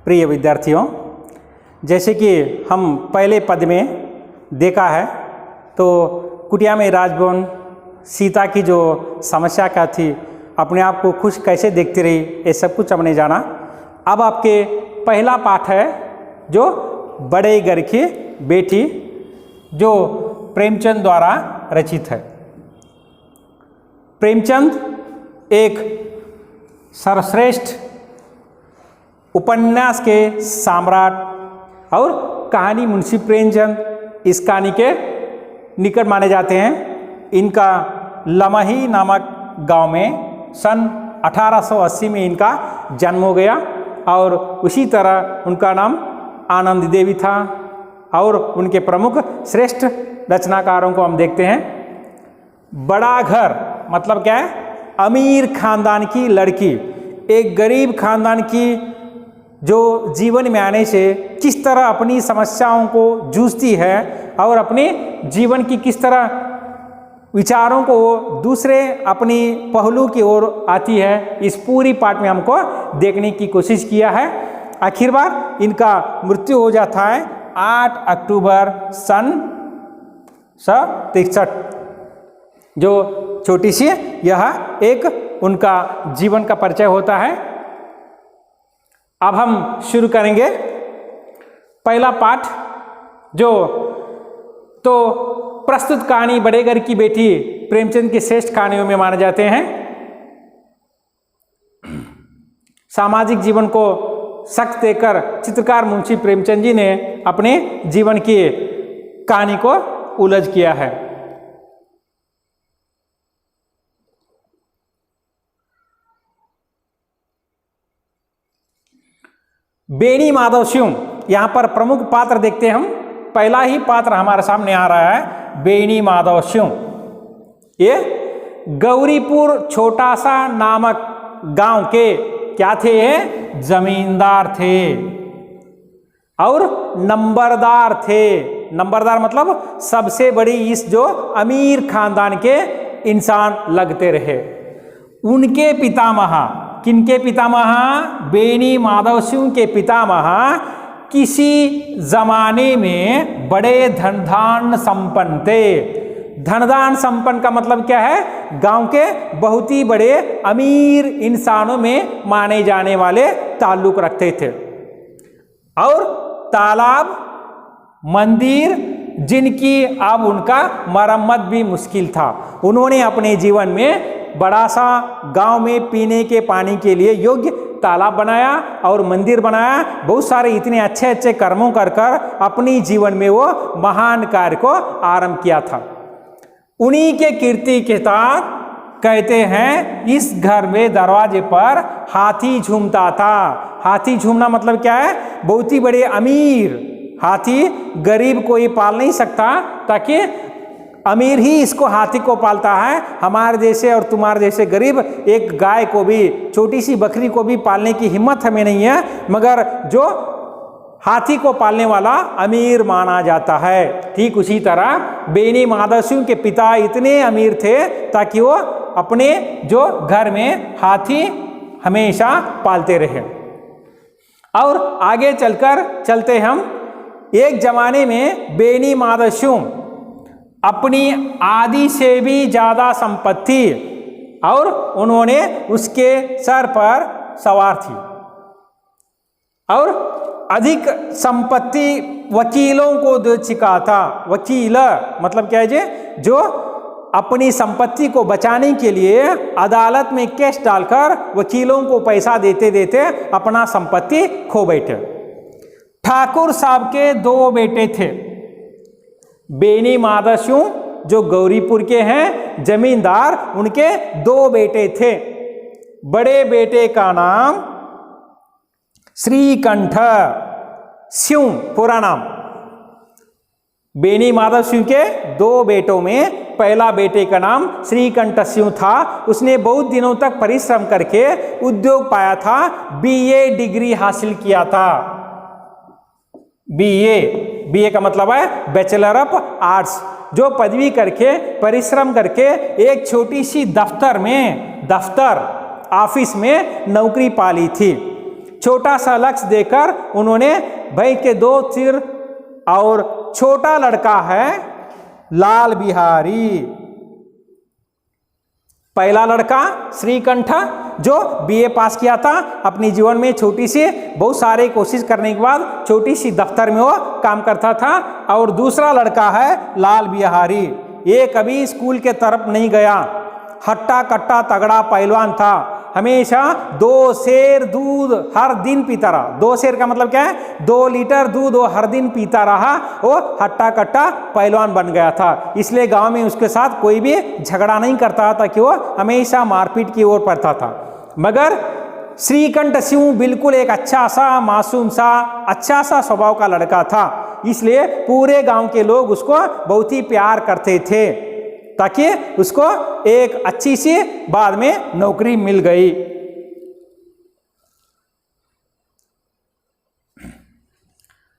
प्रिय विद्यार्थियों, जैसे कि हम पहले पद में देखा है तो कुटिया में राजभवन सीता की जो समस्या क्या थी, अपने आप को खुश कैसे देखती रही, ये सब कुछ हमने जाना। अब आपके पहला पाठ है जो बड़े घर की बेटी, जो प्रेमचंद द्वारा रचित है। प्रेमचंद एक सर्वश्रेष्ठ उपन्यास के सम्राट और कहानी मुंशी प्रेमचंद इस कहानी के निकट माने जाते हैं। इनका लमही नामक गांव में सन 1880 में इनका जन्म हो गया और उसी तरह उनका नाम आनंद देवी था। और उनके प्रमुख श्रेष्ठ रचनाकारों को हम देखते हैं। बड़ा घर मतलब क्या है? अमीर खानदान की लड़की एक गरीब खानदान की जो जीवन में आने से किस तरह अपनी समस्याओं को जूझती है और अपने जीवन की किस तरह विचारों को दूसरे अपनी पहलू की ओर आती है, इस पूरी पाठ में हमको देखने की कोशिश किया है। आखिरकार इनका मृत्यु हो जाता है 8 अक्टूबर सन 63। जो छोटी सी यह एक उनका जीवन का परिचय होता है। अब हम शुरू करेंगे पहला पाठ, जो तो प्रस्तुत कहानी बड़े घर की बेटी प्रेमचंद की श्रेष्ठ कहानियों में माने जाते हैं। सामाजिक जीवन को सख्त देकर चित्रकार मुंशी प्रेमचंद जी ने अपने जीवन की कहानी को उलझ किया है। बेनी माधव सिंह, यहाँ पर प्रमुख पात्र देखते हैं हम। पहला ही पात्र हमारे सामने आ रहा है बेनी माधव सिंह। ये गौरीपुर छोटा सा नामक गांव के क्या थे? ये जमींदार थे और नंबरदार थे। नंबरदार मतलब सबसे बड़ी इस जो अमीर खानदान के इंसान लगते रहे। उनके पितामह, किनके पितामह? बेनी माधव सिंह के पितामह किसी जमाने में बड़े धनधान संपन्न थे। धनधान संपन्न का मतलब क्या है? गांव के बहुत ही बड़े अमीर इंसानों में माने जाने वाले ताल्लुक रखते थे। और तालाब, मंदिर जिनकी अब उनका मरम्मत भी मुश्किल था, उन्होंने अपने जीवन में बड़ा सा गांव में पीने के पानी के लिए योग्य तालाब बनाया और मंदिर बनाया। बहुत सारे इतने अच्छे अच्छे कर्मों कर अपनी जीवन में वो महान कार्य को आरंभ किया था। उन्हीं के कीर्ति के साथ कहते हैं इस घर में दरवाजे पर हाथी झूमता था। हाथी झूमना मतलब क्या है? बहुत ही बड़े अमीर हाथी गरीब को ये पाल नहीं सकता, ताकि अमीर ही इसको हाथी को पालता है। हमारे जैसे और तुम्हारे जैसे गरीब एक गाय को भी, छोटी सी बकरी को भी पालने की हिम्मत हमें नहीं है, मगर जो हाथी को पालने वाला अमीर माना जाता है। ठीक उसी तरह बेनी माधव सिंह के पिता इतने अमीर थे ताकि वो अपने जो घर में हाथी हमेशा पालते रहे। और आगे चलते हम, एक जमाने में बेनी माधव सिंह अपनी आधी से भी ज्यादा संपत्ति और उन्होंने उसके सर पर सवार थी और अधिक संपत्ति वकीलों को दे चुका था। वकील मतलब क्या है जी? जो अपनी संपत्ति को बचाने के लिए अदालत में केस डालकर वकीलों को पैसा देते देते अपना संपत्ति खो बैठे। ठाकुर साहब के 2 बेटे थे। बेनी माधव सिंह जो गौरीपुर के हैं जमींदार, उनके 2 बेटे थे। बड़े बेटे का नाम श्रीकंठ सिंह, पूरा नाम। बेनी माधव सिंह के 2 बेटों में पहला बेटे का नाम श्रीकंठ सिंह था। उसने बहुत दिनों तक परिश्रम करके उद्योग पाया था, BA डिग्री हासिल किया था। BA का मतलब है बैचलर ऑफ आर्ट्स। जो पदवी करके परिश्रम करके एक छोटी सी दफ्तर ऑफिस में नौकरी पाली थी। छोटा सा लक्ष्य देकर उन्होंने भाई के 2 सिर और छोटा लड़का है लाल बिहारी। पहला लड़का श्रीकंठ जो बीए पास किया था, अपनी जीवन में छोटी सी बहुत सारे कोशिश करने के बाद छोटी सी दफ्तर में वो काम करता था। और दूसरा लड़का है लाल बिहारी, ये कभी स्कूल के तरफ नहीं गया, हट्टा कट्टा तगड़ा पहलवान था, हमेशा 2 सेर दूध हर दिन पीता रहा। 2 सेर का मतलब क्या है? 2 लीटर दूध वो हर दिन पीता रहा, वो हट्टा कट्टा पहलवान बन गया था। इसलिए गांव में उसके साथ कोई भी झगड़ा नहीं करता था कि वो हमेशा मारपीट की ओर पड़ता था। मगर श्रीकंठ सिंह बिल्कुल एक अच्छा सा मासूम सा अच्छा सा स्वभाव का लड़का था, इसलिए पूरे गांव के लोग उसको बहुत ही प्यार करते थे, ताकि उसको एक अच्छी सी बाद में नौकरी मिल गई।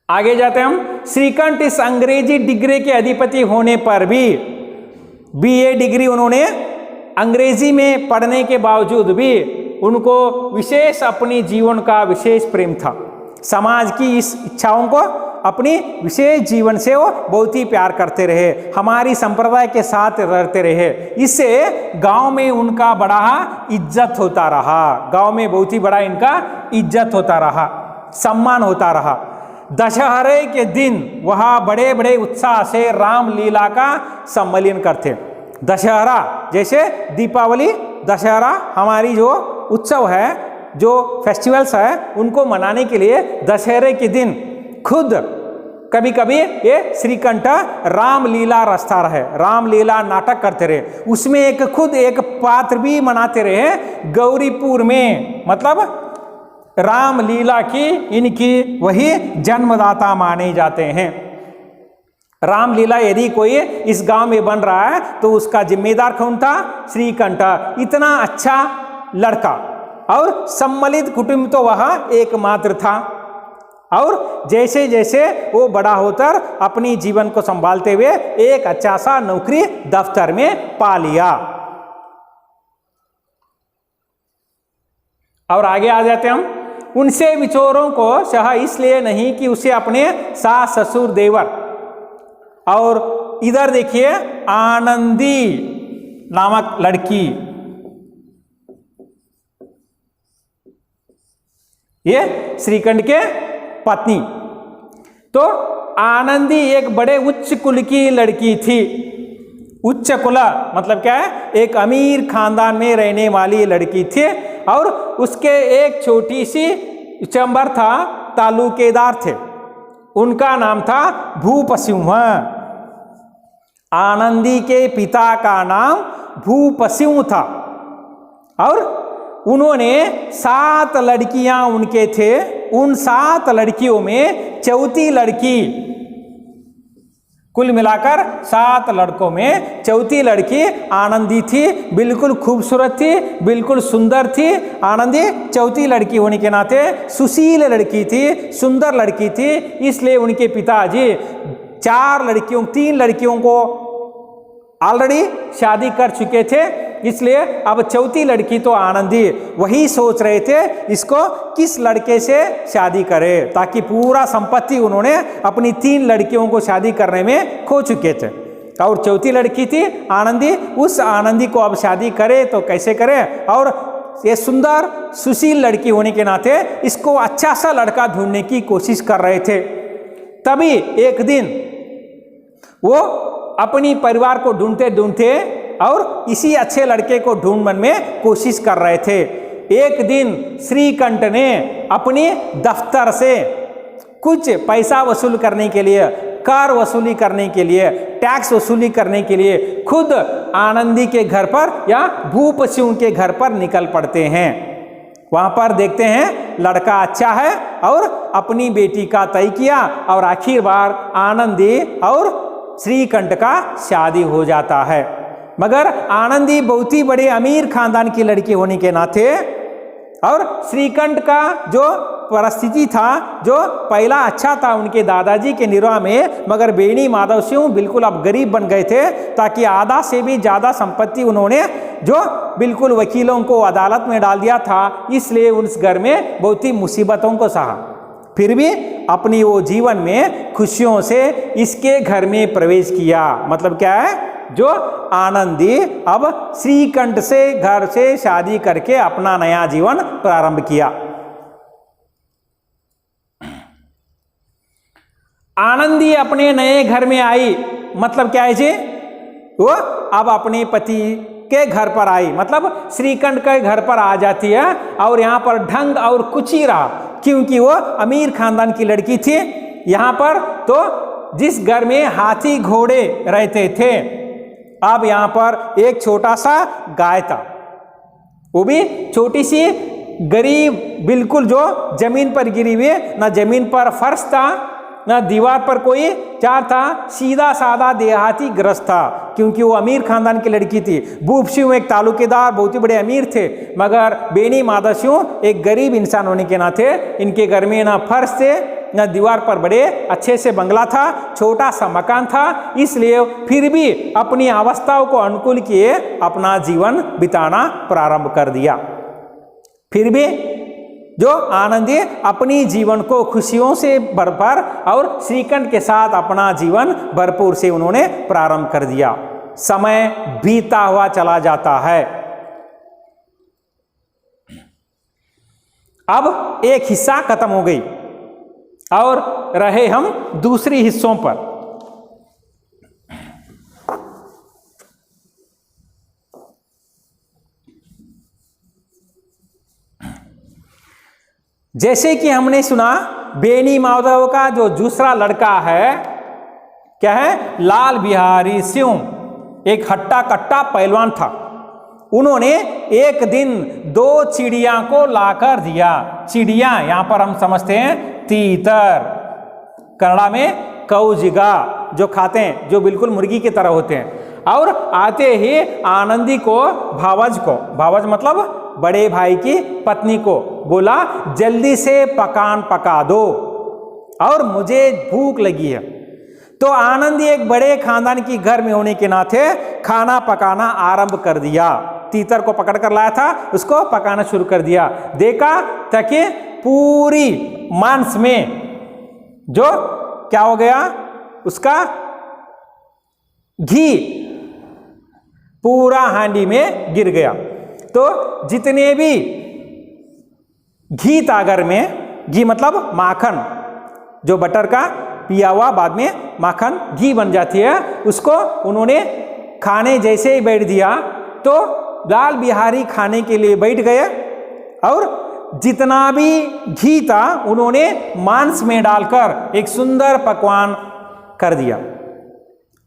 आगे जाते हैं हम। श्रीकंठ इस अंग्रेजी डिग्री के अधिपति होने पर भी, बीए डिग्री उन्होंने अंग्रेजी में पढ़ने के बावजूद भी उनको विशेष अपनी जीवन का विशेष प्रेम था। समाज की इस इच्छाओं को अपनी विशेष जीवन से वो बहुत ही प्यार करते रहे, हमारी संप्रदाय के साथ रहते रहे। इससे गांव में उनका बड़ा इज्जत होता रहा, गांव में बहुत ही बड़ा इनका इज्जत होता रहा, सम्मान होता रहा। दशहरे के दिन वह बड़े बड़े उत्साह से रामलीला का सम्मेलन करते। दशहरा जैसे दीपावली, दशहरा हमारी जो उत्सव है, जो फेस्टिवल्स है, उनको मनाने के लिए दशहरे के दिन खुद कभी कभी ये श्रीकंठ रामलीला रचता रहे, रामलीला नाटक करते रहे। उसमें एक खुद एक पात्र भी मनाते रहे गौरीपुर में, मतलब रामलीला की इनकी वही जन्मदाता माने जाते हैं। रामलीला यदि कोई इस गांव में बन रहा है तो उसका जिम्मेदार कौन था? श्रीकंठ। इतना अच्छा लड़का और सम्मिलित कुटुंब तो वह एकमात्र था। और जैसे जैसे वो बड़ा होकर अपनी जीवन को संभालते हुए एक अच्छा सा नौकरी दफ्तर में पा लिया। और आगे आ जाते हम। उनसे विचोरों को सहा इसलिए नहीं कि उसे अपने सास ससुर देवर, और इधर देखिए आनंदी नामक लड़की, ये श्रीकंठ के पत्नी। तो आनंदी एक बड़े उच्च कुल की लड़की थी। उच्च कुला मतलब क्या है? एक अमीर खानदान में रहने वाली लड़की थी। और उसके एक छोटी सी चंबर था, तालुकेदार थे, उनका नाम था भूप सिंह। आनंदी के पिता का नाम भूप सिंह था और उन्होंने 7 लड़कियां उनके थे। उन 7 लड़कियों में चौथी लड़की, कुल मिलाकर 7 लड़कों में चौथी लड़की आनंदी थी। बिल्कुल खूबसूरत थी, बिल्कुल सुंदर थी। आनंदी चौथी लड़की होने के नाते सुशील लड़की थी, सुंदर लड़की थी। इसलिए उनके पिताजी 3 लड़कियों को ऑलरेडी शादी कर चुके थे, इसलिए अब चौथी लड़की तो आनंदी। वही सोच रहे थे इसको किस लड़के से शादी करें, ताकि पूरा संपत्ति उन्होंने अपनी 3 लड़कियों को शादी करने में खो चुके थे। और चौथी लड़की थी आनंदी। उस आनंदी को अब शादी करे तो कैसे करें? और ये सुंदर सुशील लड़की होने के नाते इसको अच्छा सा लड़का ढूंढने की कोशिश कर रहे थे। तभी एक दिन वो अपनी परिवार को ढूंढते ढूंढते और इसी अच्छे लड़के को ढूंढने में कोशिश कर रहे थे। एक दिन श्रीकंठ ने अपने दफ्तर से कुछ पैसा वसूल करने के लिए, कर वसूली करने के लिए, टैक्स वसूली करने के लिए खुद आनंदी के घर पर या भूप सिंह के घर पर निकल पड़ते हैं। वहां पर देखते हैं लड़का अच्छा है और अपनी बेटी का तय किया और आखिरकार आनंदी और श्रीकंठ का शादी हो जाता है। मगर आनंदी बहुत ही बड़े अमीर खानदान की लड़की होने के नाते और श्रीकंठ का जो परिस्थिति था, जो पहला अच्छा था उनके दादाजी के निर्वाह में, मगर बेनी माधव सिंह बिल्कुल अब गरीब बन गए थे, ताकि आधा से भी ज़्यादा संपत्ति उन्होंने जो बिल्कुल वकीलों को अदालत में डाल दिया था, इसलिए उस घर में बहुत ही मुसीबतों को सहा। फिर भी अपनी वो जीवन में खुशियों से इसके घर में प्रवेश किया। मतलब क्या है, जो आनंदी अब श्रीकंठ से घर से शादी करके अपना नया जीवन प्रारंभ किया। आनंदी अपने नए घर में आई, मतलब क्या है जी, वो अब अपने पति के घर पर आई, मतलब श्रीकंठ के घर पर आ जाती है। और यहाँ पर ढंग और कुछ ही रहा, क्योंकि वो अमीर खानदान की लड़की थी। यहाँ पर तो जिस घर में हाथी घोड़े रहते थे, अब यहाँ पर एक छोटा सा गाय था, वो भी छोटी सी गरीब, बिल्कुल जो जमीन पर गिरी हुई, ना जमीन पर फर्श था ना दीवार पर कोई चार था, सीधा साधा देहाती ग्रस्त था, क्योंकि वो अमीर खानदान की लड़की थी। भूप सिंह एक तालुकेदार बहुत ही बड़े अमीर थे, मगर बेनी माधव सिंह एक गरीब इंसान होने के नाते इनके घर में ना फर्श थे ना दीवार पर बड़े अच्छे से बंगला था, छोटा सा मकान था। इसलिए फिर भी अपनी अवस्थाओं को अनुकूल किए अपना जीवन बिताना प्रारंभ कर दिया। फिर भी जो आनंदी अपनी जीवन को खुशियों से भरपूर और श्रीकंठ के साथ अपना जीवन भरपूर से उन्होंने प्रारंभ कर दिया। समय बीता हुआ चला जाता है। अब एक हिस्सा खत्म हो गई और रहे हम दूसरी हिस्सों पर। जैसे कि हमने सुना, बेनी माधव का जो दूसरा लड़का है क्या है, लाल बिहारी सिंह एक हट्टा कट्टा पहलवान था। उन्होंने एक दिन 2 चिड़िया को लाकर दिया। चिड़िया यहाँ पर हम समझते हैं तीतर, कन्नड़ा में कौजिगा, जो खाते हैं, जो बिल्कुल मुर्गी की तरह होते हैं। और आते ही आनंदी को, भावज मतलब बड़े भाई की पत्नी को बोला, जल्दी से पकान पका दो और मुझे भूख लगी है। तो आनंदी एक बड़े खानदान की घर में होने के नाते खाना पकाना आरंभ कर दिया। तीतर को पकड़ कर लाया था, उसको पकाना शुरू कर दिया। देखा ताकि पूरी मांस में जो क्या हो गया, उसका घी पूरा हांडी में गिर गया। तो जितने भी घी था घर में, घी मतलब माखन, जो बटर का पिया हुआ बाद में माखन घी बन जाती है, उसको उन्होंने खाने जैसे ही बैठ दिया तो लाल बिहारी खाने के लिए बैठ गए और जितना भी घी था उन्होंने मांस में डालकर एक सुंदर पकवान कर दिया।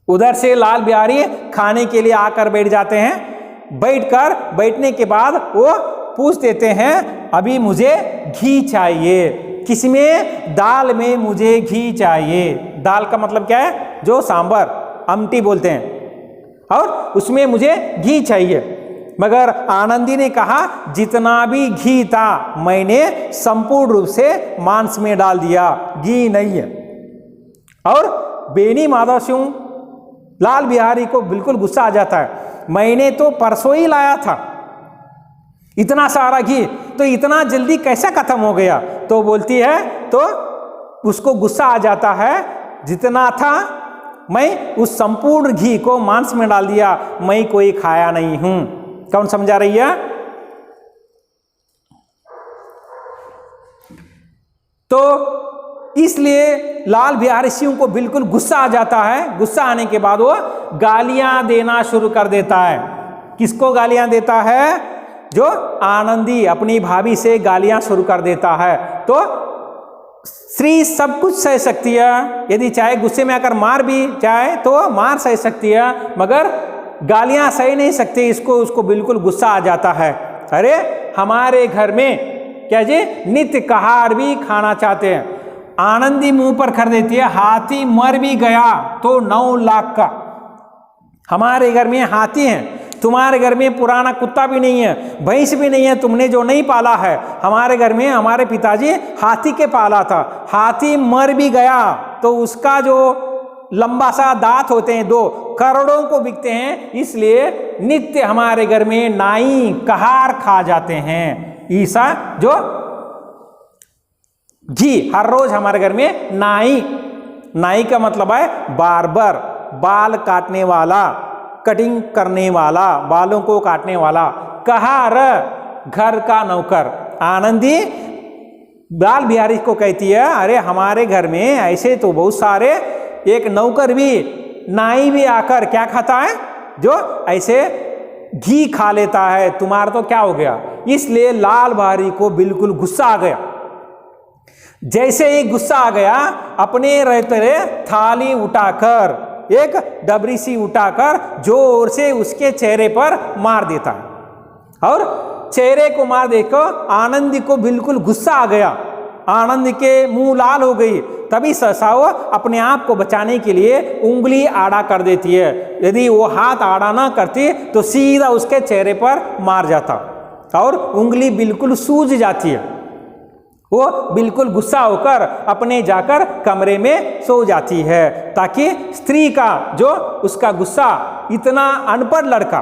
उधर से लाल बिहारी खाने के लिए आकर बैठ जाते हैं। बैठने के बाद वो पूछ देते हैं, अभी मुझे घी चाहिए। किसमें? दाल में मुझे घी चाहिए। दाल का मतलब क्या है? जो सांबर, आमटी बोलते हैं, और उसमें मुझे घी चाहिए। मगर आनंदी ने कहा, जितना भी घी था मैंने संपूर्ण रूप से मांस में डाल दिया, घी नहीं है। और बेनी माधव सिंह लाल बिहारी को बिल्कुल गुस्सा आ जाता है, मैंने तो परसों ही लाया था इतना सारा घी, तो इतना जल्दी कैसा खत्म हो गया? तो बोलती है, तो उसको गुस्सा आ जाता है, जितना था मैं उस संपूर्ण घी को मांस में डाल दिया, मैं कोई खाया नहीं हूं। कौन समझा रही है? तो इसलिए लाल बिहारी सिंह को बिल्कुल गुस्सा आ जाता है। गुस्सा आने के बाद वो गालियां देना शुरू कर देता है। किसको गालियां देता है? जो आनंदी अपनी भाभी से गालियां शुरू कर देता है। तो स्त्री सब कुछ सह सकती है, यदि चाहे गुस्से में आकर मार भी चाहे तो मार सह सकती है, मगर गालियां सह नहीं सकती। उसको बिल्कुल गुस्सा आ जाता है। अरे हमारे घर में क्या जी नित्य कहार भी खाना चाहते हैं। आनंदी मुंह पर कर देती है, हाथी मर भी गया तो 9 लाख का। हमारे घर में हाथी हैं तुम्हारे घर में पुराना कुत्ता भी नहीं है, भैंस भी नहीं है, तुमने जो नहीं पाला है। हमारे घर में हमारे पिताजी हाथी के पाला था, हाथी मर भी गया तो उसका जो लंबा सा दांत होते हैं 2 करोड़ों को बिकते हैं, इसलिए नित्य हमारे घर में नाई कहार खा जाते हैं। ईसा जो घी हर रोज हमारे घर में नाई का मतलब है बार्बर, बाल काटने वाला, कटिंग करने वाला, बालों को काटने वाला। कहार घर का नौकर। आनंदी बाल बिहारी को कहती है, अरे हमारे घर में ऐसे तो बहुत सारे, एक नौकर भी, नाई भी आकर क्या खाता है, जो ऐसे घी खा लेता है, तुम्हारा तो क्या हो गया। इसलिए लाल बिहारी को बिल्कुल गुस्सा आ गया। जैसे ही गुस्सा आ गया, अपने रहते थाली उठाकर, एक डबरी सी उठाकर जोर से उसके चेहरे पर मार देता है। और चेहरे को मार देखकर आनंदी को बिल्कुल गुस्सा आ गया, आनंद के मुंह लाल हो गई। तभी सहसा वो अपने आप को बचाने के लिए उंगली आड़ा कर देती है। यदि वो हाथ आड़ा ना करती तो सीधा उसके चेहरे पर मार जाता और उंगली बिल्कुल सूज जाती है। वो बिल्कुल गुस्सा होकर अपने जाकर कमरे में सो जाती है, ताकि स्त्री का जो उसका गुस्सा, इतना अनपढ़ लड़का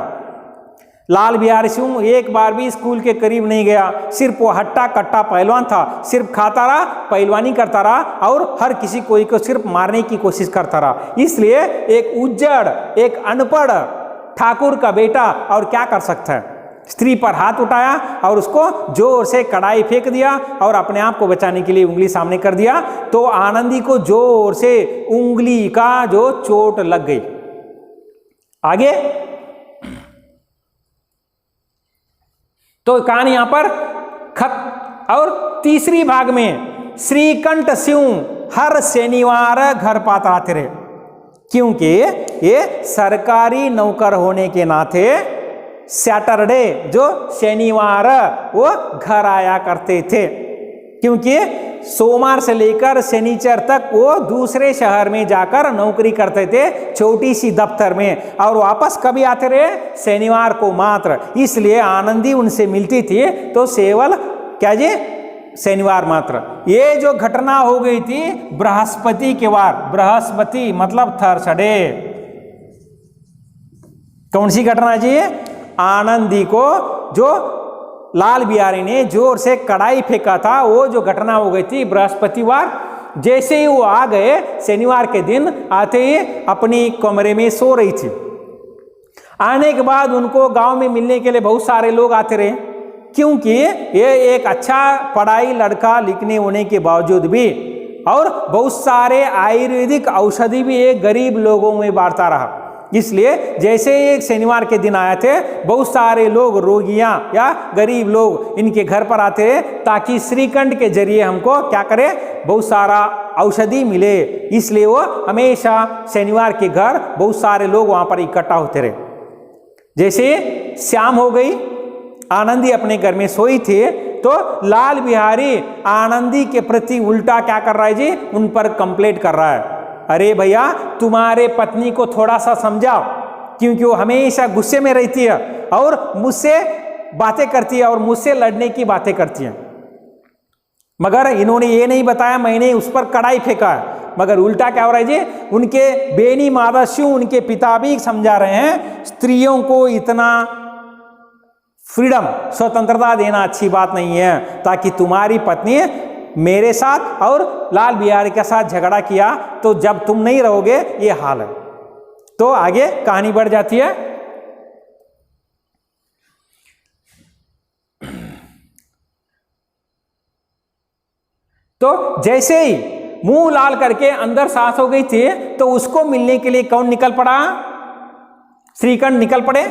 लाल बिहारी सिंह एक बार भी स्कूल के करीब नहीं गया। सिर्फ वो हट्टा कट्टा पहलवान था, सिर्फ खाता रहा, पहलवानी करता रहा और हर किसी कोई को सिर्फ मारने की कोशिश करता रहा। इसलिए एक उज्जड़, एक अनपढ़ ठाकुर का बेटा और क्या कर सकता है। स्त्री पर हाथ उठाया और उसको जोर से कड़ाई फेंक दिया और अपने आप को बचाने के लिए उंगली सामने कर दिया, तो आनंदी को जोर से उंगली का जो चोट लग गई। आगे तो कहानी यहां पर खत्म। और तीसरी भाग में श्रीकंठ सिंह हर शनिवार घर पाता आते रहे, क्योंकि ये सरकारी नौकर होने के नाते सैटरडे जो शनिवार वो घर आया करते थे, क्योंकि सोमवार से लेकर शनिचर तक वो दूसरे शहर में जाकर नौकरी करते थे, छोटी सी दफ्तर में, और वापस कभी आते रहे, शनिवार को मात्र। इसलिए आनंदी उनसे मिलती थी तो केवल क्या जी, शनिवार मात्र। ये जो घटना हो गई थी बृहस्पति के वार, बृहस्पति मतलब थर्सडे। कौन सी घटना जी? आनंदी को जो लाल बिहारी ने जोर से कड़ाई फेंका था, वो जो घटना हो गई थी बृहस्पतिवार। जैसे ही वो आ गए, शनिवार के दिन आते ही अपनी कमरे में सो रही थी। आने के बाद उनको गांव में मिलने के लिए बहुत सारे लोग आते रहे, क्योंकि ये एक अच्छा पढ़ाई लड़का लिखने होने के बावजूद भी, और बहुत सारे आयुर्वेदिक औषधि भी एक गरीब लोगों में बांटता रहा। इसलिए जैसे एक शनिवार के दिन आए थे, बहुत सारे लोग, रोगियां या गरीब लोग इनके घर पर आते हैं, ताकि श्रीकंठ के जरिए हमको क्या करे, बहुत सारा औषधि मिले। इसलिए वो हमेशा शनिवार के घर बहुत सारे लोग वहां पर इकट्ठा होते रहे। जैसे शाम हो गई, आनंदी अपने घर में सोई थी, तो लाल बिहारी आनंदी के प्रति उल्टा क्या कर रहा है जी, उन पर कंप्लेंट कर रहा है। अरे भैया, तुम्हारे पत्नी को थोड़ा सा समझाओ, क्योंकि वो हमेशा गुस्से में रहती है और मुझसे बातें करती है और मुझसे लड़ने की बातें करती है। मगर इन्होंने ये नहीं बताया मैंने उस पर कड़ाई फेंका है, मगर उल्टा क्या हो रहा है जी, उनके बेनी मादस्यु, उनके पिता भी समझा रहे हैं, स्त्रियों को इतना फ्रीडम, स्वतंत्रता देना अच्छी बात नहीं है, ताकि तुम्हारी पत्नी मेरे साथ और लाल बिहारी के साथ झगड़ा किया तो जब तुम नहीं रहोगे ये हाल है। तो आगे कहानी बढ़ जाती है। तो जैसे ही मुंह लाल करके अंदर सांस हो गई थी, तो उसको मिलने के लिए कौन निकल पड़ा? श्रीकंठ निकल पड़े।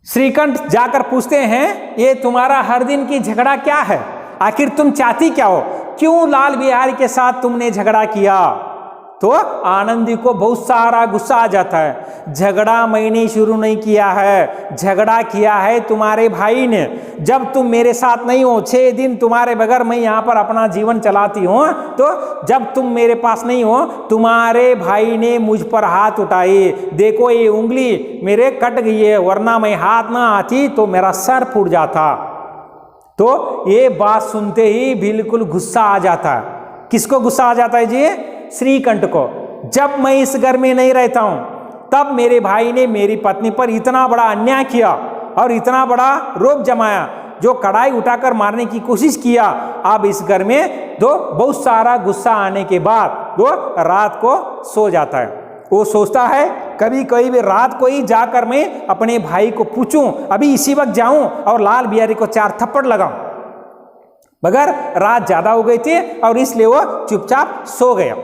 श्रीकंठ जाकर पूछते हैं, ये तुम्हारा हर दिन की झगड़ा क्या है? आखिर तुम चाहती क्या हो? क्यों लाल बिहारी के साथ तुमने झगड़ा किया? तो आनंदी को बहुत सारा गुस्सा आ जाता है। झगड़ा मैंने शुरू नहीं किया है, झगड़ा किया है तुम्हारे भाई ने। जब तुम मेरे साथ नहीं हो, 6 दिन तुम्हारे बगैर मैं यहाँ पर अपना जीवन चलाती हूँ, तो जब तुम मेरे पास नहीं हो तुम्हारे भाई ने मुझ पर हाथ उठाए। देखो ये उंगली मेरे कट गई है, वरना मैं हाथ ना आती तो मेरा सर फूट जाता। तो ये बात सुनते ही बिल्कुल गुस्सा आ जाता है। किसको गुस्सा आ जाता है जी? श्रीकंठ को। जब मैं इस घर में नहीं रहता हूं तब मेरे भाई ने मेरी पत्नी पर इतना बड़ा अन्याय किया और इतना बड़ा रोब जमाया, जो कड़ाई उठाकर मारने की कोशिश किया। अब इस घर में तो बहुत सारा गुस्सा आने के बाद वो रात को सो जाता है। वो सोचता है कभी कभी भी रात को ही जाकर मैं अपने भाई को पूछूं, अभी इसी वक्त जाऊं और लाल बिहारी को 4 थप्पड़ लगाऊं। मगर रात ज्यादा हो गई थी और इसलिए वो चुपचाप सो गया।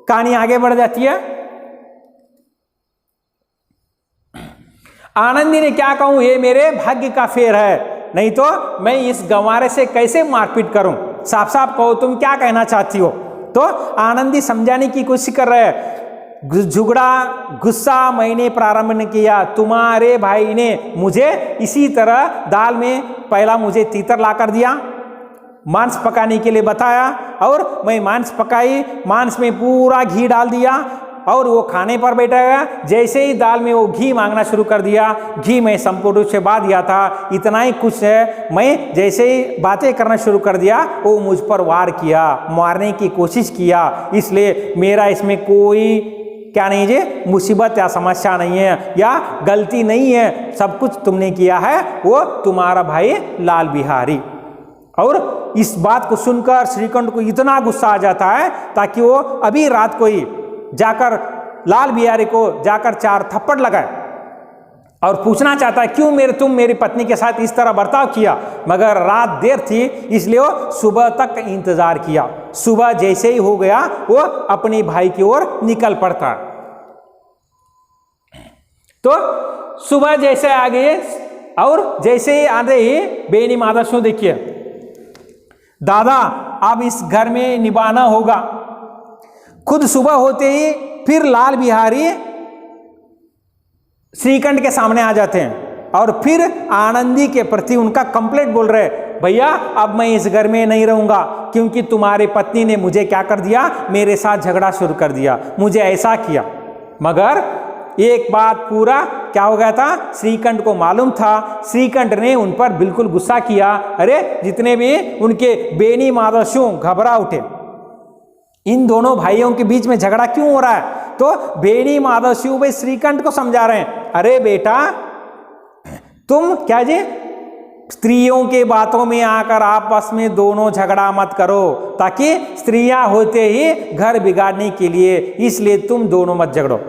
कहानी आगे बढ़ जाती है। आनंदी ने क्या कहूं, ये मेरे भाग्य का फेर है, नहीं तो मैं इस गंवारे से कैसे मारपीट करूं। साफ साफ कहो तुम क्या कहना चाहती हो। तो आनंदी समझाने की कोशिश कर रहे हैं। झगड़ा गुस्सा मैंने प्रारंभ नहीं किया, तुम्हारे भाई ने मुझे इसी तरह दाल में पहला मुझे तीतर ला कर दिया, मांस पकाने के लिए बताया और मैं मांस पकाई, मांस में पूरा घी डाल दिया और वो खाने पर बैठा गया। जैसे ही दाल में वो घी मांगना शुरू कर दिया, घी मैं संपूर्ण रूप से बांध दिया था। इतना ही कुछ है, मैं जैसे ही बातें करना शुरू कर दिया वो मुझ पर वार किया, मारने की कोशिश किया। इसलिए मेरा इसमें कोई क्या नहीं है, मुसीबत या समस्या नहीं है या गलती नहीं है, सब कुछ तुमने किया है, वो तुम्हारा भाई लाल बिहारी। और इस बात को सुनकर श्रीकंठ को इतना गुस्सा आ जाता है ताकि वो अभी रात को ही जाकर लाल बिहारी को जाकर 4 थप्पड़ लगाए और पूछना चाहता है क्यों तुम मेरी पत्नी के साथ इस तरह बर्ताव किया। मगर रात देर थी इसलिए वो सुबह तक इंतजार किया। सुबह जैसे ही हो गया वो अपने भाई की ओर निकल पड़ता। तो सुबह जैसे आ गए और जैसे ही आते ही बेनी माता शो देखिए, दादा अब इस घर में निभाना होगा। खुद सुबह होते ही फिर लाल बिहारी श्रीकंठ के सामने आ जाते हैं और फिर आनंदी के प्रति उनका कंप्लेंट बोल रहे, भैया अब मैं इस घर में नहीं रहूंगा क्योंकि तुम्हारी पत्नी ने मुझे क्या कर दिया, मेरे साथ झगड़ा शुरू कर दिया, मुझे ऐसा किया। मगर एक बात पूरा क्या हो गया था, श्रीकंठ को मालूम था। श्रीकंठ ने उन पर बिल्कुल गुस्सा किया। अरे जितने भी उनके बेनी माधव घबरा उठे, इन दोनों भाइयों के बीच में झगड़ा क्यों हो रहा है। तो बेनी माधव शिव भाई श्रीकंठ को समझा रहे हैं, अरे बेटा तुम क्या जी स्त्रियों के बातों में आकर आपस में दोनों झगड़ा मत करो, ताकि स्त्रियां होते ही घर बिगाड़ने के लिए, इसलिए तुम दोनों मत झगड़ो।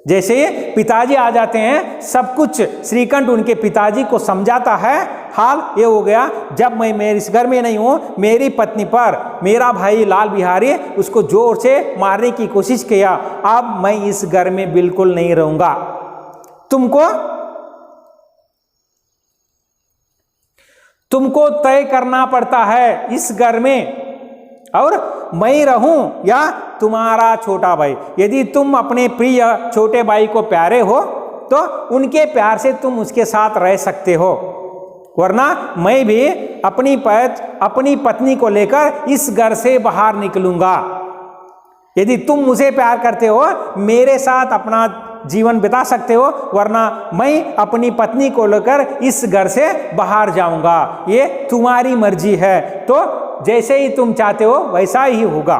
जैसे पिताजी आ जाते हैं, सब कुछ श्रीकंठ उनके पिताजी को समझाता है। हाल ये हो गया, जब मैं मेरे इस घर में नहीं हूं, मेरी पत्नी पर मेरा भाई लाल बिहारी उसको जोर से मारने की कोशिश किया। अब मैं इस घर में बिल्कुल नहीं रहूंगा। तुमको तय करना पड़ता है इस घर में और मैं रहूं या तुम्हारा छोटा भाई। यदि तुम अपने प्रिय छोटे भाई को प्यारे हो तो उनके प्यार से तुम उसके साथ रह सकते हो, वरना मैं भी अपनी पत्नी को लेकर इस घर से बाहर निकलूंगा। यदि तुम मुझे प्यार करते हो, मेरे साथ अपना जीवन बिता सकते हो, वरना मैं अपनी पत्नी को लेकर इस घर से बाहर जाऊंगा। ये तुम्हारी मर्जी है, तो जैसे ही तुम चाहते हो वैसा ही होगा।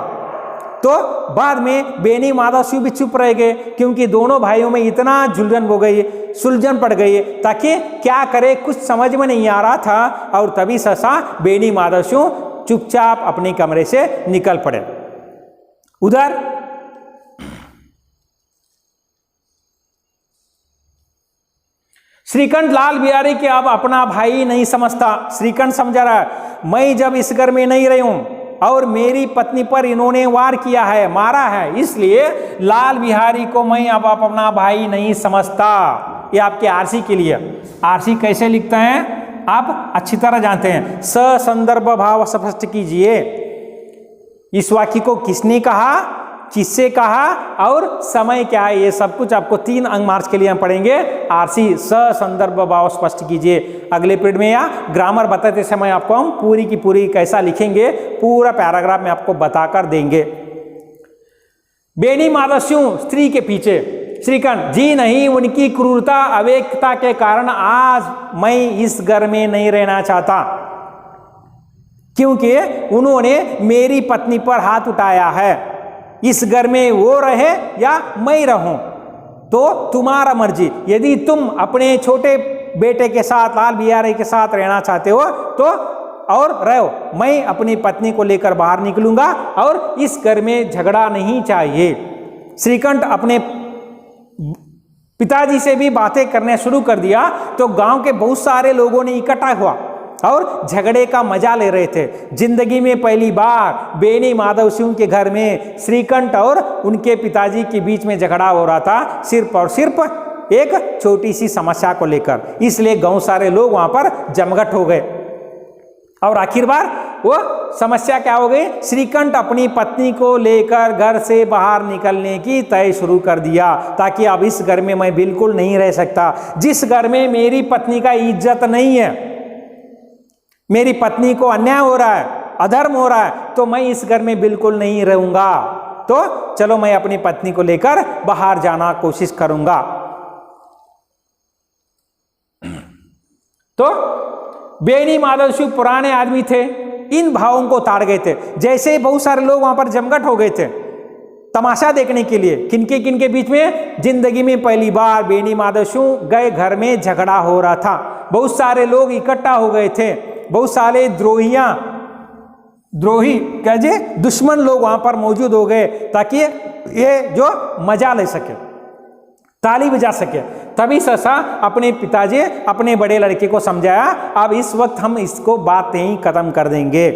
तो बाद में बेनी माधव शिव भी चुप रह गए, क्योंकि दोनों भाइयों में इतना सुलझन पड़ गई, ताकि क्या करे कुछ समझ में नहीं आ रहा था। और तभी ससा बेनी माधव शिव चुपचाप अपने कमरे से निकल पड़े। उधर श्रीकंठ लाल बिहारी के अब अपना भाई नहीं समझता। श्रीकंठ समझ रहा है, मैं जब इस घर में नहीं रही हूं और मेरी पत्नी पर इन्होंने वार किया है, मारा है, इसलिए लाल बिहारी को मैं अब अपना भाई नहीं समझता। ये आपके आरसी के लिए। आरसी कैसे लिखते हैं आप अच्छी तरह जानते हैं। ससंदर्भ भाव स्पष्ट कीजिए। इस वाक्य को किसने कहा, किससे कहा और समय क्या है, ये सब कुछ आपको 3 अंक मार्क्स के लिए हम पढ़ेंगे। आरसी संदर्भ भाव स्पष्ट कीजिए। अगले पीरियड में या ग्रामर बताते समय आपको हम पूरी की पूरी कैसा लिखेंगे पूरा पैराग्राफ में आपको बताकर देंगे। बेनी मादस्यु स्त्री के पीछे श्रीकंठ जी नहीं, उनकी क्रूरता अवेकता के कारण आज मैं इस घर में नहीं रहना चाहता, क्योंकि उन्होंने मेरी पत्नी पर हाथ उठाया है। इस घर में वो रहे या मैं रहूं तो तुम्हारा मर्जी। यदि तुम अपने छोटे बेटे के साथ लाल बिहारी के साथ रहना चाहते हो तो और रहो, मैं अपनी पत्नी को लेकर बाहर निकलूंगा और इस घर में झगड़ा नहीं चाहिए। श्रीकंठ अपने पिताजी से भी बातें करने शुरू कर दिया तो गांव के बहुत सारे लोगों ने इकट्ठा हुआ और झगड़े का मजा ले रहे थे। जिंदगी में पहली बार बेनी माधव सिंह के घर में श्रीकंठ और उनके पिताजी के बीच में झगड़ा हो रहा था, सिर्फ और सिर्फ एक छोटी सी समस्या को लेकर। इसलिए गांव सारे लोग वहां पर जमघट हो गए और आखिरकार वो समस्या क्या हो गई, श्रीकंठ अपनी पत्नी को लेकर घर से बाहर निकलने की तय शुरू कर दिया, ताकि अब इस घर में मैं बिल्कुल नहीं रह सकता। जिस घर में मेरी पत्नी का इज्जत नहीं है, मेरी पत्नी को अन्याय हो रहा है, अधर्म हो रहा है, तो मैं इस घर में बिल्कुल नहीं रहूंगा। तो चलो मैं अपनी पत्नी को लेकर बाहर जाना कोशिश करूंगा। तो बेनी माधव सिंह पुराने आदमी थे, इन भावों को ताड़ गए थे। जैसे बहुत सारे लोग वहां पर जमघट हो गए थे तमाशा देखने के लिए, किनके बीच में, जिंदगी में पहली बार बेनी माधव सिंह गए घर में झगड़ा हो रहा था। बहुत सारे लोग इकट्ठा हो गए थे, बहुत सारे द्रोही कहे दुश्मन लोग वहां पर मौजूद हो गए, ताकि ये जो मजा ले सके, ताली बजा सके। तभी ससा अपने पिताजी अपने बड़े लड़के को समझाया, अब इस वक्त हम इसको बात नहीं खत्म कर देंगे।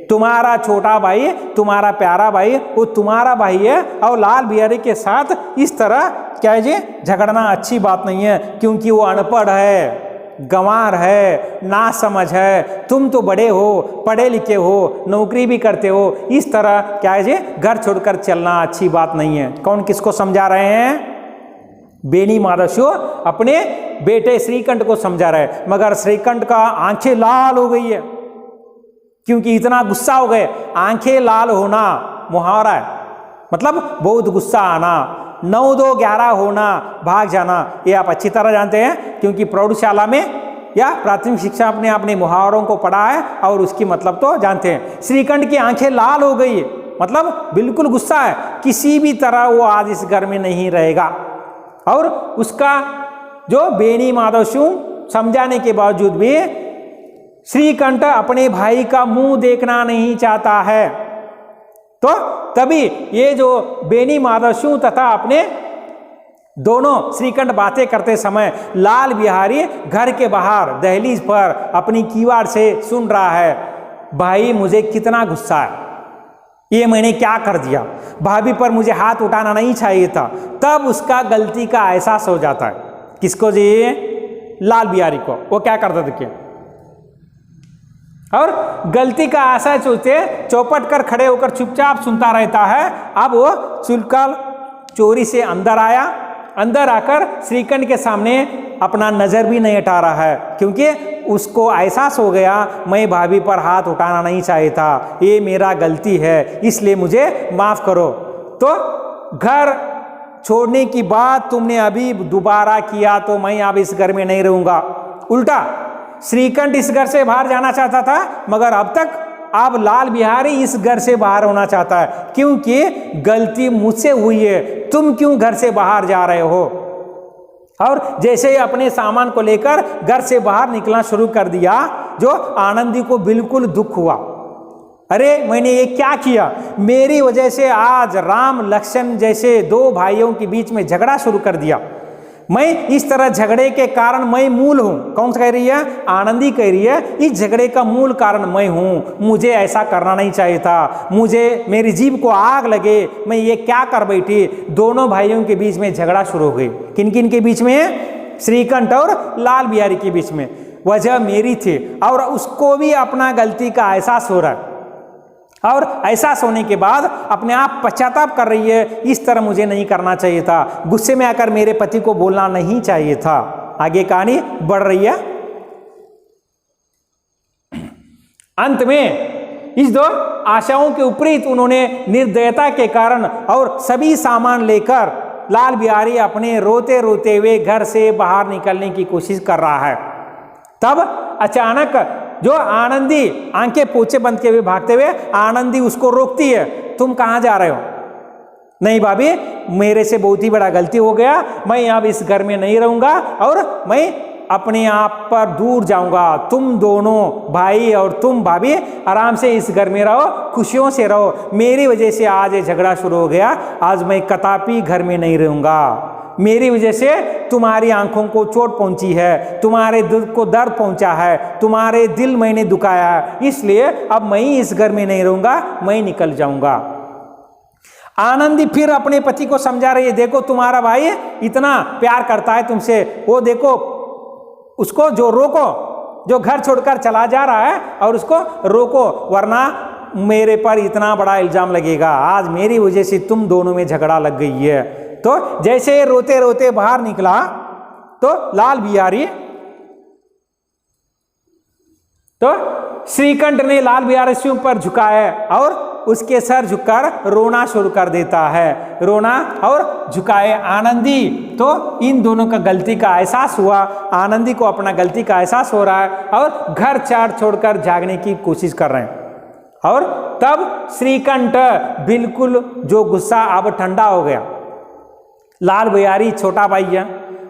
तुम्हारा छोटा भाई, तुम्हारा प्यारा भाई, वो तुम्हारा भाई है और लाल बिहारी के साथ इस तरह क्या जी झगड़ना अच्छी बात नहीं है, क्योंकि वो अनपढ़ है, गंवार है, ना समझ है। तुम तो बड़े हो, पढ़े लिखे हो, नौकरी भी करते हो, इस तरह क्या है जी घर छोड़कर चलना अच्छी बात नहीं है। कौन किसको समझा रहे हैं? बेनी माधव सिंह अपने बेटे श्रीकंठ को समझा रहे, मगर श्रीकंठ का आंखें लाल हो गई है, क्योंकि इतना गुस्सा हो गए। आंखें लाल होना मुहावरा है, मतलब बहुत गुस्सा आना। 9-2-11 होना, भाग जाना, ये आप अच्छी तरह जानते हैं, क्योंकि प्रौढ़शाला में या प्राथमिक शिक्षा अपने अपने मुहावरों को पढ़ा है और उसकी मतलब तो जानते हैं। श्रीकंठ की आंखें लाल हो गई है, मतलब बिल्कुल गुस्सा है, किसी भी तरह वो आज इस घर में नहीं रहेगा। और उसका जो बेनी माधव सिंह समझाने के बावजूद भी श्रीकंठ अपने भाई का मुंह देखना नहीं चाहता है। तो तभी ये जो बेनी माधव सिंह तथा अपने दोनों श्रीकंठ बातें करते समय लाल बिहारी घर के बाहर दहलीज पर अपनी कीवाड़ से सुन रहा है, भाई मुझे कितना गुस्सा है, ये मैंने क्या कर दिया, भाभी पर मुझे हाथ उठाना नहीं चाहिए था। तब उसका गलती का एहसास हो जाता है। किसको जी? लाल बिहारी को। वो क्या करता देखिए, और गलती का एहसास होते चौपट कर खड़े होकर चुपचाप सुनता रहता है। अब वो चुलकल चोरी से अंदर आया, अंदर आकर श्रीकंठ के सामने अपना नजर भी नहीं हटा रहा है, क्योंकि उसको एहसास हो गया मैं भाभी पर हाथ उठाना नहीं चाहिए था, ये मेरा गलती है, इसलिए मुझे माफ करो। तो घर छोड़ने की बात तुमने अभी दोबारा किया तो मैं अब इस घर में नहीं रहूंगा। उल्टा श्रीकंठ इस घर से बाहर जाना चाहता था, मगर अब लाल बिहारी इस घर से बाहर होना चाहता है, क्योंकि गलती मुझसे हुई है, तुम क्यों घर से बाहर जा रहे हो। और जैसे ही अपने सामान को लेकर घर से बाहर निकलना शुरू कर दिया, जो आनंदी को बिल्कुल दुख हुआ, अरे मैंने ये क्या किया, मेरी वजह से आज राम लक्ष्मण जैसे 2 भाइयों के बीच में झगड़ा शुरू कर दिया। मैं इस तरह झगड़े के कारण मैं मूल हूं। कौन सा कह रही है? आनंदी कह रही है, इस झगड़े का मूल कारण मैं हूं, मुझे ऐसा करना नहीं चाहिए था, मुझे मेरी जीभ को आग लगे, मैं ये क्या कर बैठी। दोनों भाइयों के बीच में झगड़ा शुरू हो गई। किन किन के बीच में? श्रीकंठ और लाल बिहारी के बीच में। वजह मेरी थी और उसको भी अपना गलती का एहसास हो रहा है। और ऐसा सोने के बाद अपने आप पश्चाताप कर रही है, इस तरह मुझे नहीं करना चाहिए था, गुस्से में आकर मेरे पति को बोलना नहीं चाहिए था। आगे कहानी बढ़ रही है। अंत में इस दो आशाओं के विपरीत उन्होंने निर्दयता के कारण और सभी सामान लेकर लाल बिहारी अपने रोते रोते हुए घर से बाहर निकलने की कोशिश कर रहा है। तब अचानक जो आनंदी आंखें पोछे बंद के हुए भागते हुए आनंदी उसको रोकती है, तुम कहाँ जा रहे हो? नहीं भाभी, मेरे से बहुत ही बड़ा गलती हो गया, मैं अब इस घर में नहीं रहूंगा और मैं अपने आप पर दूर जाऊंगा। तुम दोनों भाई और तुम भाभी आराम से इस घर में रहो, खुशियों से रहो। मेरी वजह से आज ये झगड़ा शुरू हो गया, आज मैं कदापि घर में नहीं रहूंगा। मेरी वजह से तुम्हारी आंखों को चोट पहुंची है, तुम्हारे दिल को दर्द पहुंचा है, तुम्हारे दिल मैंने दुखाया है, इसलिए अब मैं इस घर में नहीं रहूंगा, मैं निकल जाऊंगा। आनंदी फिर अपने पति को समझा रही है, देखो तुम्हारा भाई इतना प्यार करता है तुमसे, वो देखो उसको जो रोको, जो घर छोड़कर चला जा रहा है और उसको रोको, वरना मेरे पर इतना बड़ा इल्जाम लगेगा। आज मेरी वजह से तुम दोनों में झगड़ा लग गई है। तो जैसे रोते रोते बाहर निकला तो लाल बिहारी, तो श्रीकंठ ने लाल बिहारी सिंह पर झुकाया और उसके सर झुककर रोना शुरू कर देता है। रोना और झुकाए आनंदी, तो इन दोनों का गलती का एहसास हुआ, आनंदी को अपना गलती का एहसास हो रहा है और घर चार छोड़कर जागने की कोशिश कर रहे हैं। और तब श्रीकंठ बिल्कुल जो गुस्सा अब ठंडा हो गया। लाल बिहारी छोटा भाई है,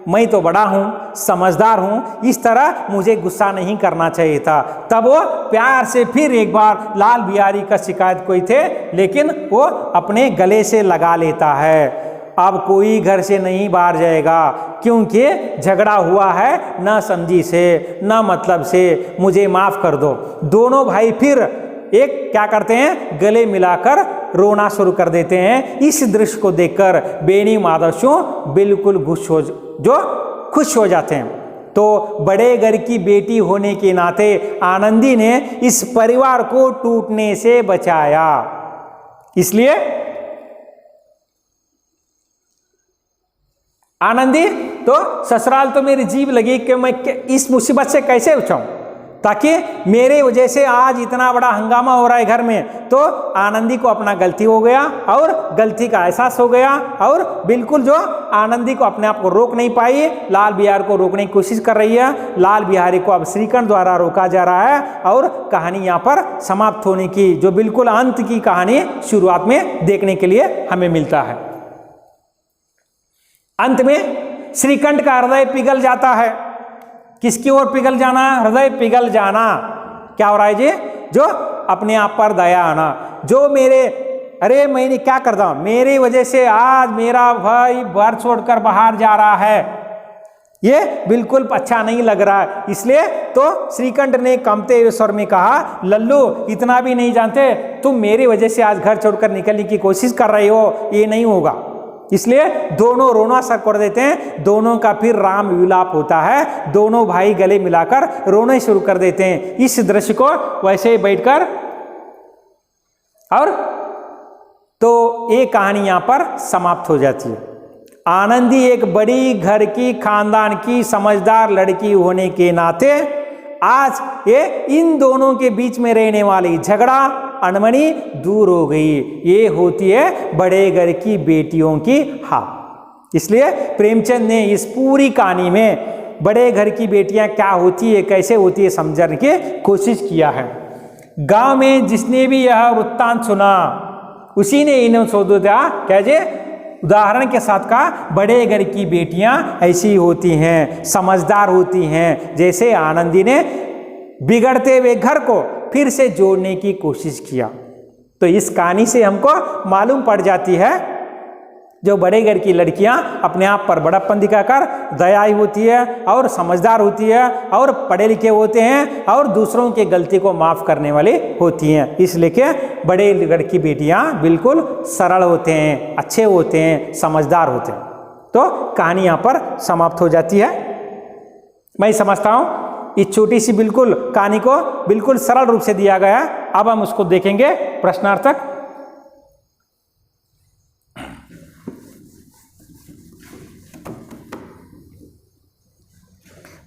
मैं तो बड़ा हूं, समझदार हूं, इस तरह मुझे गुस्सा नहीं करना चाहिए था। तब वो प्यार से फिर एक बार लाल बिहारी का शिकायत कोई थे, लेकिन वो अपने गले से लगा लेता है। अब कोई घर से नहीं बाहर जाएगा, क्योंकि झगड़ा हुआ है ना समझी से ना मतलब से, मुझे माफ कर दो। दोनों भाई फिर एक क्या करते हैं, गले मिलाकर रोना शुरू कर देते हैं। इस दृश्य को देखकर बेनी माधव सिंह बिल्कुल खुश हो जाते हैं। तो बड़े घर की बेटी होने के नाते आनंदी ने इस परिवार को टूटने से बचाया। इसलिए आनंदी तो ससुराल तो मेरी जीभ लगी कि मैं इस मुसीबत से कैसे बचाऊं, ताकि मेरे वजह से आज इतना बड़ा हंगामा हो रहा है घर में। तो आनंदी को अपना गलती हो गया और गलती का एहसास हो गया और बिल्कुल जो आनंदी को अपने आप को रोक नहीं पाई, लाल बिहारी को रोकने की कोशिश कर रही है। लाल बिहारी को अब श्रीकंठ द्वारा रोका जा रहा है और कहानी यहाँ पर समाप्त होने की, जो बिल्कुल अंत की कहानी शुरुआत में देखने के लिए हमें मिलता है। अंत में श्रीकंठ का हृदय पिघल जाता है। किसकी ओर पिघल जाना? हृदय पिघल जाना। क्या हो रहा है जी? जो अपने आप पर दया आना, जो अरे मैंने क्या करता हूं, मेरी वजह से आज मेरा भाई घर छोड़कर बाहर जा रहा है, ये बिल्कुल अच्छा नहीं लग रहा है। इसलिए तो श्रीकंठ ने कंपते हुए स्वर में कहा, लल्लू इतना भी नहीं जानते, तुम मेरी वजह से आज घर छोड़कर निकलने की कोशिश कर रहे हो, ये नहीं होगा। इसलिए दोनों रोना सर कर देते हैं। दोनों का फिर राम विलाप होता है, दोनों भाई गले मिलाकर रोने शुरू कर देते हैं। इस दृश्य को वैसे ही बैठकर और तो ये कहानी यहां पर समाप्त हो जाती है। आनंदी एक बड़ी घर की खानदान की समझदार लड़की होने के नाते आज ये इन दोनों के बीच में रहने वाली झगड़ा अनमनी दूर हो गई। ये होती है बड़े घर की बेटियों की हार। इसलिए प्रेमचंद ने इस पूरी कहानी में बड़े घर की बेटियां क्या होती है, कैसे होती है, समझने की कोशिश किया है। गांव में जिसने भी यह वृत्तांत सुना उसी ने इन्हें सोच दिया, क्या जे उदाहरण के साथ कहा, बड़े घर की बेटियां ऐसी होती हैं, समझदार होती हैं। जैसे आनंदी ने बिगड़ते हुए घर को फिर से जोड़ने की कोशिश किया। तो इस कहानी से हमको मालूम पड़ जाती है, जो बड़े घर की लड़कियां अपने आप पर बड़प्पन दिखाकर दयाई होती है और समझदार होती है और पढ़े लिखे होते हैं और दूसरों की गलती को माफ़ करने वाली होती हैं। इसलिए कि बड़े घर की बेटियां बिल्कुल सरल होते हैं, अच्छे होते हैं, समझदार होते हैं। तो कहानी यहाँ पर समाप्त हो जाती है। मैं समझता हूँ इस छोटी सी बिल्कुल कहानी को बिल्कुल सरल रूप से दिया गया है अब हम उसको देखेंगे प्रश्नार्थक।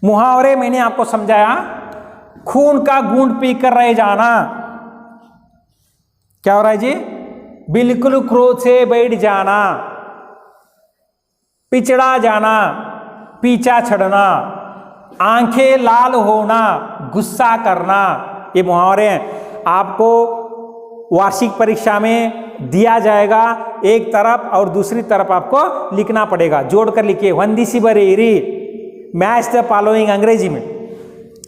मुहावरे मैंने आपको समझाया, खून का घूंट पीकर रह जाना, क्या हो रहा है जी, बिल्कुल क्रोध से बैठ जाना, पिछड़ा जाना, पीछा छड़ना, आंखें लाल होना, गुस्सा करना, ये मुहावरे हैं। आपको वार्षिक परीक्षा में दिया जाएगा, एक तरफ और दूसरी तरफ आपको लिखना पड़ेगा, जोड़कर लिखिए। वंदिसी बरेरी, मैच द फॉलोइंग अंग्रेजी में,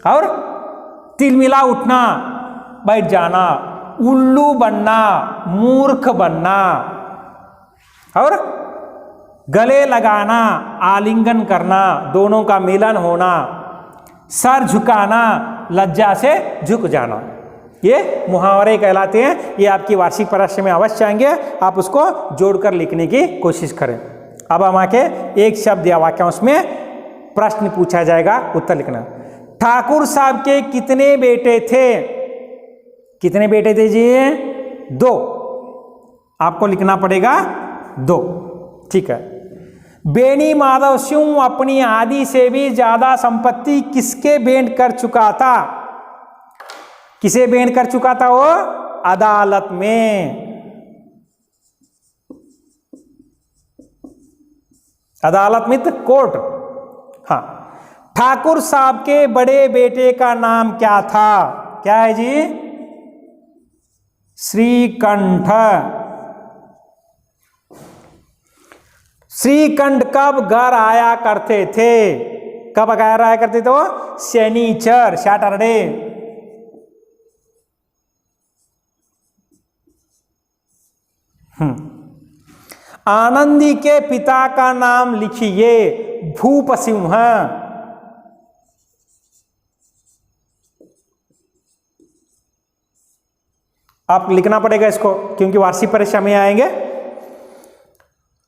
और तिलमिला उठना, बैठ जाना, उल्लू बनना, मूर्ख बनना, और गले लगाना, आलिंगन करना, दोनों का मिलन होना, सर झुकाना, लज्जा से झुक जाना, ये मुहावरे कहलाते हैं। ये आपकी वार्षिक परीक्षा में अवश्य आएंगे, आप उसको जोड़कर लिखने की कोशिश करें। अब हम आके एक शब्द या वाक्यांश में प्रश्न पूछा जाएगा, उत्तर लिखना। ठाकुर साहब के कितने बेटे थे? कितने बेटे थे जी? 2। आपको लिखना पड़ेगा 2, ठीक है। बेनी माधव सिंह अपनी आधी से भी ज्यादा संपत्ति किसके भेंट कर चुका था? किसे भेंट कर चुका था वो? अदालत में। अदालत में तो कोर्ट। हाँ, ठाकुर साहब के बड़े बेटे का नाम क्या था? क्या है जी? श्रीकंठ। श्रीकंठ कब घर आया करते थे? कब घर आया करते थे वो? शनिचर, सैटरडे। आनंदी के पिता का नाम लिखिए। भूप सिंह। आप लिखना पड़ेगा इसको, क्योंकि वार्षिक परीक्षा में आएंगे।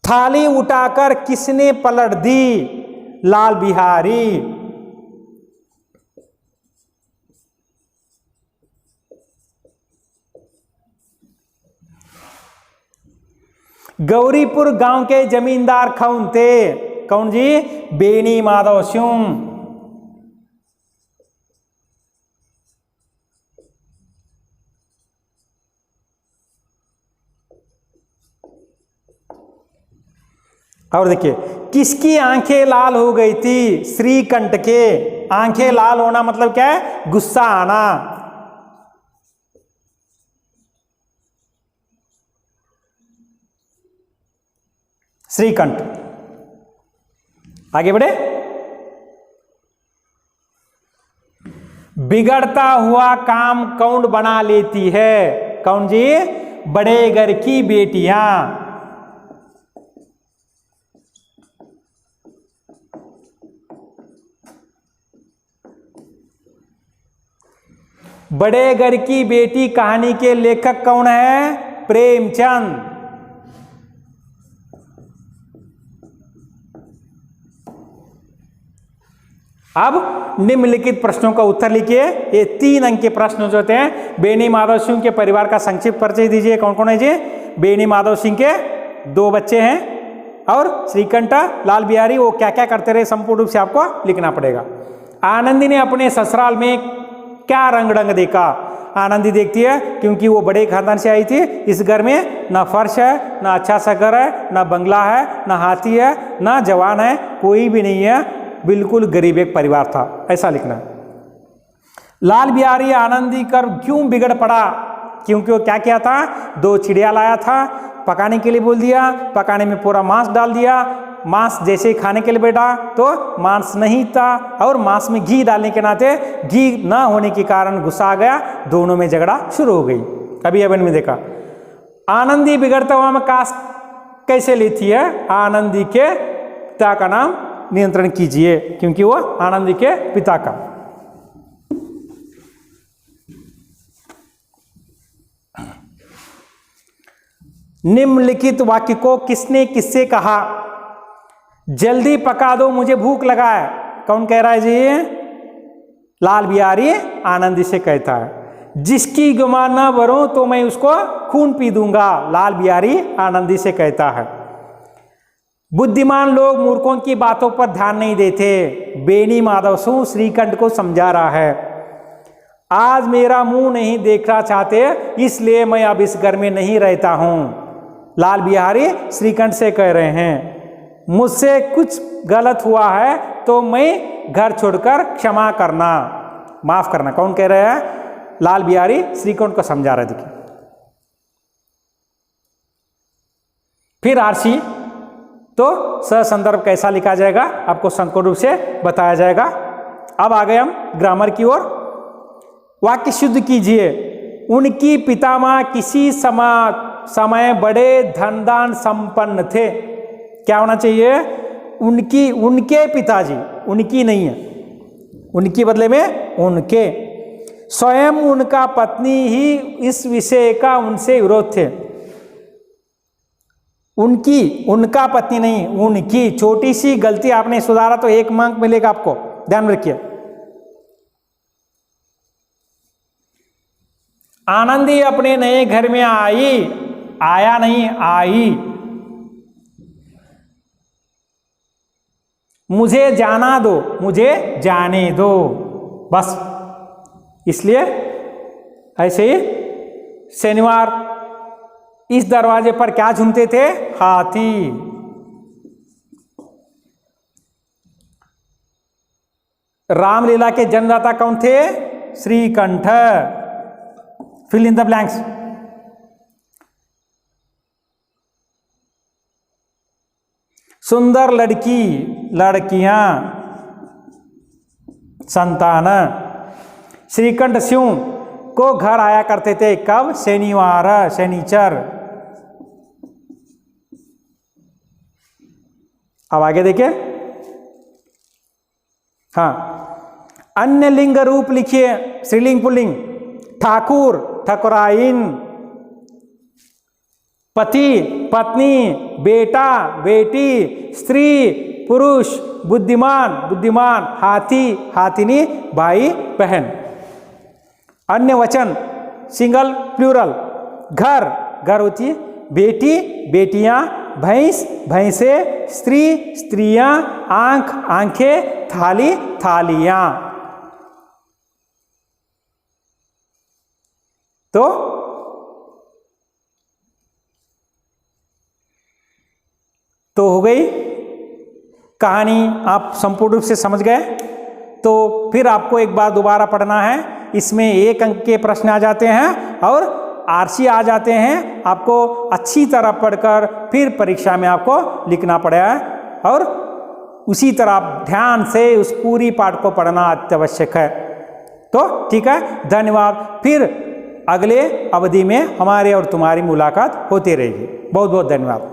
थाली उठाकर किसने पलट दी? लाल बिहारी। गौरीपुर गांव के जमींदार कौन थे? कौन जी? बेनी माधव सिंह। और देखिए, किसकी आंखें लाल हो गई थी? श्रीकंठ के। आंखें लाल होना मतलब क्या है? गुस्सा आना। श्रीकंठ। आगे बढ़े। बिगड़ता हुआ काम कौन बना लेती है? कौन जी? बड़े घर की बेटियां। बड़े घर की बेटी कहानी के लेखक कौन है? प्रेमचंद। अब निम्नलिखित प्रश्नों का उत्तर लिखिए। ये 3 अंक के प्रश्न जो होते हैं। बेनी माधव सिंह के परिवार का संक्षिप्त परिचय दीजिए। कौन कौन है जी? बेनी माधव सिंह के 2 बच्चे हैं, और श्रीकंठ, लाल बिहारी, वो क्या क्या करते रहे संपूर्ण रूप से आपको लिखना पड़ेगा। आनंदी ने अपने ससुराल में क्या रंग ढंग देखा? आनंदी देखती है क्योंकि वो बड़े खानदान से आई थी। इस घर में ना फर्श है, ना अच्छा सा घर है, ना बंगला है, ना हाथी है, ना जवान है, कोई भी नहीं है, बिल्कुल गरीब एक परिवार था, ऐसा लिखना है। लाल बिहारी आनंदी कर क्यों बिगड़ पड़ा? क्योंकि वो क्या किया था? 2 चिड़िया लाया था, पकाने के लिए बोल दिया, पकाने में पूरा मांस डाल दिया। मांस जैसे ही खाने के लिए बैठा तो मांस नहीं था, और मांस में घी डालने के नाते घी ना होने के कारण गुस्सा आ गया, दोनों में झगड़ा शुरू हो गई। अभी अवन में देखा। आनंदी बिगड़ता हुआ में काश कैसे लेती है? आनंदी के पिता का नाम नियंत्रण कीजिए, क्योंकि वो आनंदी के पिता का। निम्नलिखित वाक्य को किसने किससे कहा? जल्दी पका दो, मुझे भूख लगा है। कौन कह रहा है जी? लाल बिहारी आनंदी से कहता है। जिसकी गुमान न भरूं तो मैं उसको खून पी दूंगा, लाल बिहारी आनंदी से कहता है। बुद्धिमान लोग मूर्खों की बातों पर ध्यान नहीं देते, बेनी माधव सिंह श्रीकंठ को समझा रहा है। आज मेरा मुंह नहीं देखना चाहते, इसलिए मैं अब इस घर में नहीं रहता हूं, लाल बिहारी श्रीकंठ से कह रहे हैं। मुझसे कुछ गलत हुआ है तो मैं घर छोड़कर क्षमा करना, माफ करना। कौन कह रहे हैं? लाल बिहारी श्रीकंठ को समझा रहे। देखिए फिर आरसी तो ससंदर्भ कैसा लिखा जाएगा आपको संपूर्ण रूप से बताया जाएगा। अब आ गए हम ग्रामर की ओर। वाक्य शुद्ध कीजिए। उनकी पितामह किसी समय बड़े धनदान संपन्न थे। क्या होना चाहिए? उनकी, उनके पिताजी, उनकी नहीं है, उनकी बदले में उनके। स्वयं उनका पत्नी ही इस विषय का उनसे विरोध थे। उनकी, उनका पत्नी नहीं, उनकी। छोटी सी गलती आपने सुधारा तो 1 अंक मिलेगा आपको, ध्यान रखिए। आनंदी अपने नए घर में आई, आया नहीं, आई। मुझे जाना दो, मुझे जाने दो, बस। इसलिए ऐसे ही शनिवार इस दरवाजे पर क्या झूमते थे? हाथी। रामलीला के जन्मदाता कौन थे? Shrikanth. Fill in the blanks. सुंदर लड़की, लड़कियां, संतान। श्रीकंठ सिंह को घर आया करते थे कब? शनिवार, शनिचर। अब आगे देखिए। हाँ, अन्य लिंग रूप लिखिए, स्त्रीलिंग पुल्लिंग। ठाकुर, ठकुराइन। पति, पत्नी। बेटा, बेटी। स्त्री, पुरुष। बुद्धिमान, बुद्धिमान। हाथी, हाथिनी। भाई, बहन। अन्य वचन सिंगल, प्लूरल। घर, घर होती है। बेटी, बेटियां। भैंस, भैंसे। स्त्री, स्त्रियां। आंख, आंखें। थाली, थालियां। तो हो गई कहानी। आप संपूर्ण रूप से समझ गए। तो फिर आपको एक बार दोबारा पढ़ना है। इसमें 1 अंक के प्रश्न आ जाते हैं और आरसी आ जाते हैं। आपको अच्छी तरह पढ़कर फिर परीक्षा में आपको लिखना पड़ेगा और उसी तरह ध्यान से उस पूरी पाठ को पढ़ना अत्यावश्यक है। तो ठीक है, धन्यवाद। फिर अगले अवधि में हमारे और तुम्हारी मुलाकात होती रहेगी। बहुत बहुत धन्यवाद।